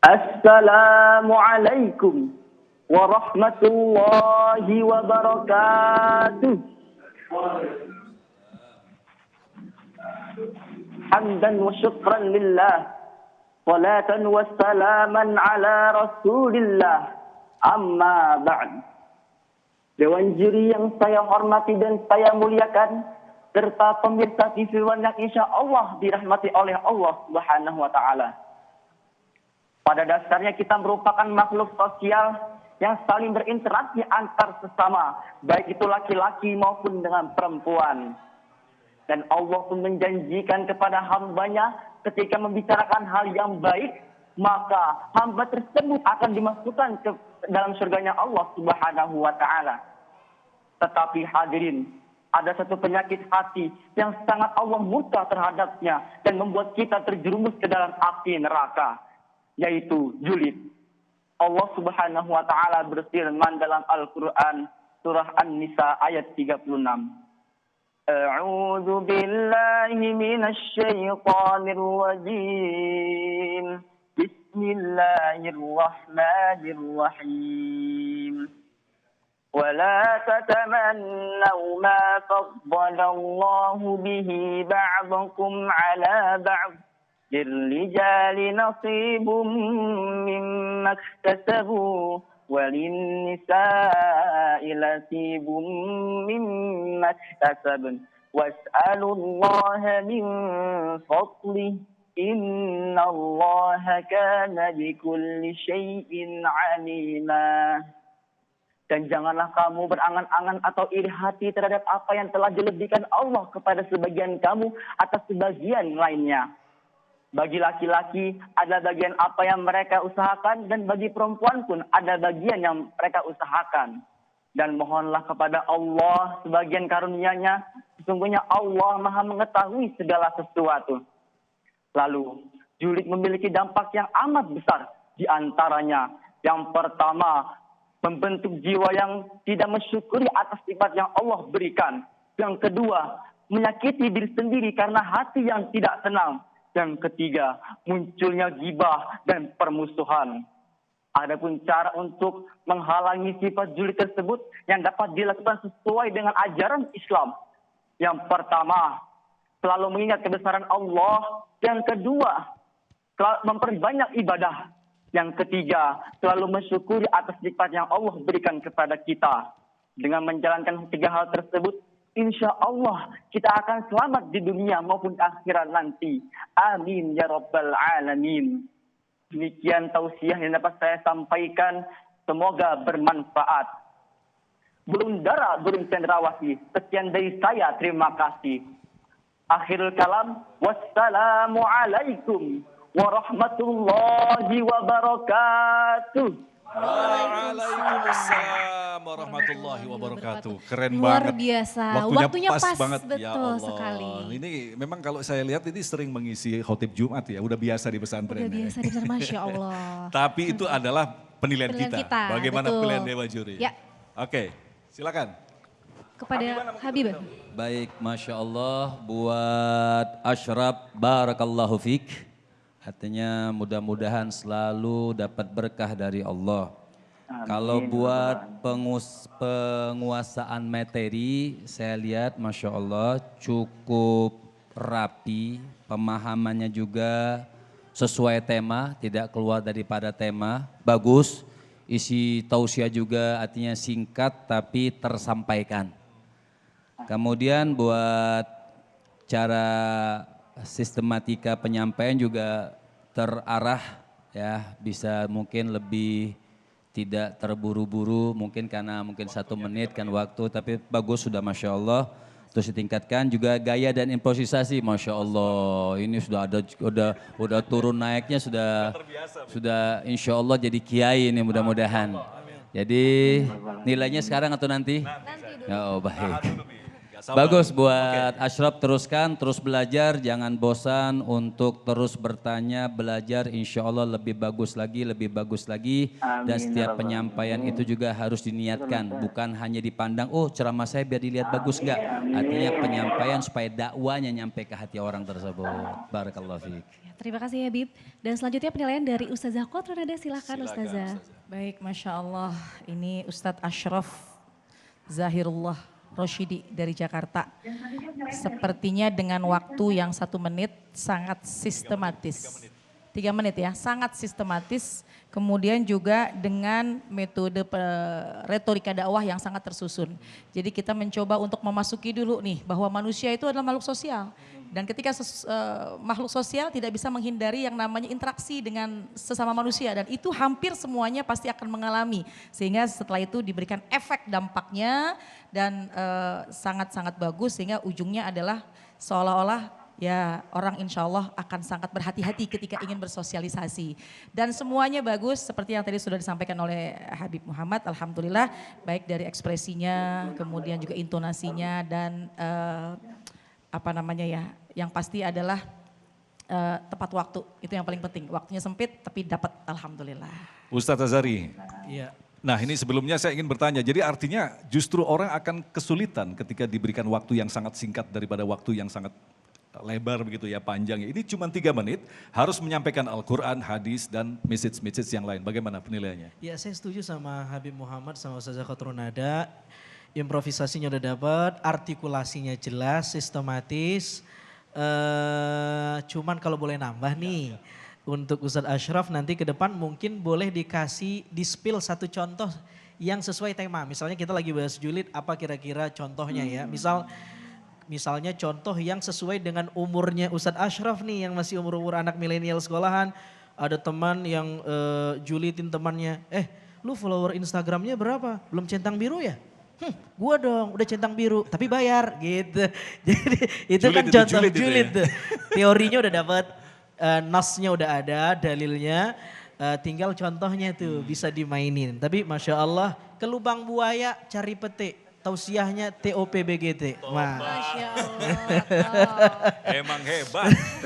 Assalamualaikum warahmatullahi wabarakatuh. Hamdan wa syukran lillah. Salatan wa salaman ala rasulillah. Amma ba'd. Dewan juri yang saya hormati dan saya muliakan, serta pemirsa TV One yang insya Allah dirahmati oleh Allah Subhanahu wa Ta'ala. Pada dasarnya kita merupakan makhluk sosial yang saling berinteraksi antar sesama, baik itu laki-laki maupun dengan perempuan. Dan Allah pun menjanjikan kepada hambanya ketika membicarakan hal yang baik, maka hamba tersebut akan dimasukkan ke dalam surganya Allah Subhanahu wa Ta'ala. Tetapi hadirin, ada satu penyakit hati yang sangat Allah murka terhadapnya dan membuat kita terjerumus ke dalam api neraka, yaitu julid. Allah Subhanahu wa Ta'ala berfirman dalam Al-Qur'an surah An-Nisa ayat 36. A'udzu billahi minasy syaithanir rajim. Bismillahirrahmanirrahim. ولا تتمنوا ما فضل الله به بعضكم على بعض للرجال نصيب مما اكتسبوا وللنساء نصيب مما اكتسبن واسألوا الله من فضله إن الله كان بكل شيء عليما. Dan janganlah kamu berangan-angan atau iri hati terhadap apa yang telah dilebihkan Allah kepada sebagian kamu atas sebagian lainnya. Bagi laki-laki ada bagian apa yang mereka usahakan, dan bagi perempuan pun ada bagian yang mereka usahakan. Dan mohonlah kepada Allah sebagian karunia-Nya, sesungguhnya Allah Maha mengetahui segala sesuatu. Lalu, julid memiliki dampak yang amat besar. Di antaranya, yang pertama, membentuk jiwa yang tidak mensyukuri atas sifat yang Allah berikan. Yang kedua, menyakiti diri sendiri karena hati yang tidak tenang. Yang ketiga, munculnya ghibah dan permusuhan. Adapun cara untuk menghalangi sifat julid tersebut yang dapat dilakukan sesuai dengan ajaran Islam. Yang pertama, selalu mengingat kebesaran Allah. Yang kedua, memperbanyak ibadah. Yang ketiga, selalu mensyukuri atas nikmat yang Allah berikan kepada kita. Dengan menjalankan tiga hal tersebut, insya Allah kita akan selamat di dunia maupun akhirat nanti. Amin ya rabbal alamin. Demikian tausiah yang dapat saya sampaikan. Semoga bermanfaat. Burung dara, burung cendrawasih. Sekian dari saya, terima kasih. Akhirul kalam, wassalamualaikum warahmatullahi wabarakatuh. Waalaikumsalam warahmatullahi wabarakatuh. Keren Luar banget. biasa. Waktunya pas banget. Ya betul Allah. sekali. Ini memang kalau saya lihat ini sering mengisi khotib Jumat ya. Udah biasa di pesantren. Udah biasa di pesantren, Masya Allah. Tapi itu adalah penilaian kita. Bagaimana betul. pilihan Dewa Juri. Ya. Oke, silakan. Kepada Habib. Baik, Masya Allah buat Ashraf, barakallahu fiqh. Artinya mudah-mudahan selalu dapat berkah dari Allah. Amin. Kalau buat penguasaan materi, saya lihat Masya Allah cukup rapi, pemahamannya juga sesuai tema, tidak keluar daripada tema, bagus. Isi tausiah juga artinya singkat tapi tersampaikan. Kemudian buat cara sistematika penyampaian juga terarah ya, bisa mungkin lebih tidak terburu-buru, mungkin karena mungkin 1 menit kan waktu, tapi bagus sudah Masya Allah. Terus ditingkatkan juga gaya dan improvisasi, Masya Allah. Ini sudah ada, udah turun naiknya sudah Insya Allah jadi kiai ini mudah-mudahan. Jadi nilainya sekarang atau nanti? Nanti dulu. Oh baik. sabar. Bagus buat Ashraf, teruskan, terus belajar, jangan bosan untuk terus bertanya, belajar, insya Allah lebih bagus lagi, lebih bagus lagi. Dan Amin, setiap ya Rabbal penyampaian Alamin. itu juga harus diniatkan, bukan hanya dipandang, oh ceramah saya biar dilihat bagus, enggak. Artinya penyampaian supaya dakwanya nyampe ke hati orang tersebut. Barakallahu fiik. Ya, terima kasih Habib. Dan selanjutnya penilaian dari Ustazah Qotronada, silakan Ustazah. Baik, Masya Allah. Ini Ustadz Ashraf Zahirullah Roshidi dari Jakarta. Sepertinya dengan waktu yang 1 menit sangat sistematis. 3 menit ya, sangat sistematis. Kemudian juga dengan metode retorika dakwah yang sangat tersusun. Jadi kita mencoba untuk memasuki dulu nih bahwa manusia itu adalah makhluk sosial. Dan ketika makhluk sosial tidak bisa menghindari yang namanya interaksi dengan sesama manusia. Dan itu hampir semuanya pasti akan mengalami. Sehingga setelah itu diberikan efek dampaknya dan sangat-sangat bagus. Sehingga ujungnya adalah seolah-olah ya orang insya Allah akan sangat berhati-hati ketika ingin bersosialisasi. Dan semuanya bagus seperti yang tadi sudah disampaikan oleh Habib Muhammad. Alhamdulillah baik dari ekspresinya, kemudian juga intonasinya dan apa namanya ya, yang pasti adalah tepat waktu. Itu yang paling penting, waktunya sempit tapi dapat alhamdulillah. Ustadz Azhari. Iya. Nah ini sebelumnya saya ingin bertanya, jadi artinya justru orang akan kesulitan ketika diberikan waktu yang sangat singkat daripada waktu yang sangat lebar begitu ya, panjang. Ini cuma 3 menit, harus menyampaikan Al-Quran, hadis, dan message-message yang lain. Bagaimana penilaiannya? Ya saya setuju sama Habib Muhammad sama Ustazah Qotronada. Improvisasinya udah dapat, artikulasinya jelas, sistematis. Cuman kalau boleh nambah nih, untuk Ustadz Ashraf nanti ke depan mungkin boleh dikasih di-spill 1 contoh yang sesuai tema. Misalnya kita lagi bahas julid, apa kira-kira contohnya ya. Misalnya contoh yang sesuai dengan umurnya Ustadz Ashraf nih yang masih umur-umur anak milenial sekolahan. Ada teman yang julidin temannya, lu follower Instagramnya berapa? Belum centang biru ya? Gua dong udah centang biru tapi bayar gitu. Jadi itu kan contoh julid tuh. Teorinya udah dapat, nasnya udah ada, dalilnya. Tinggal contohnya tuh bisa dimainin. Tapi Masya Allah ke lubang buaya cari petik. Tausiahnya TOPBGT. Masya Allah. Emang hebat.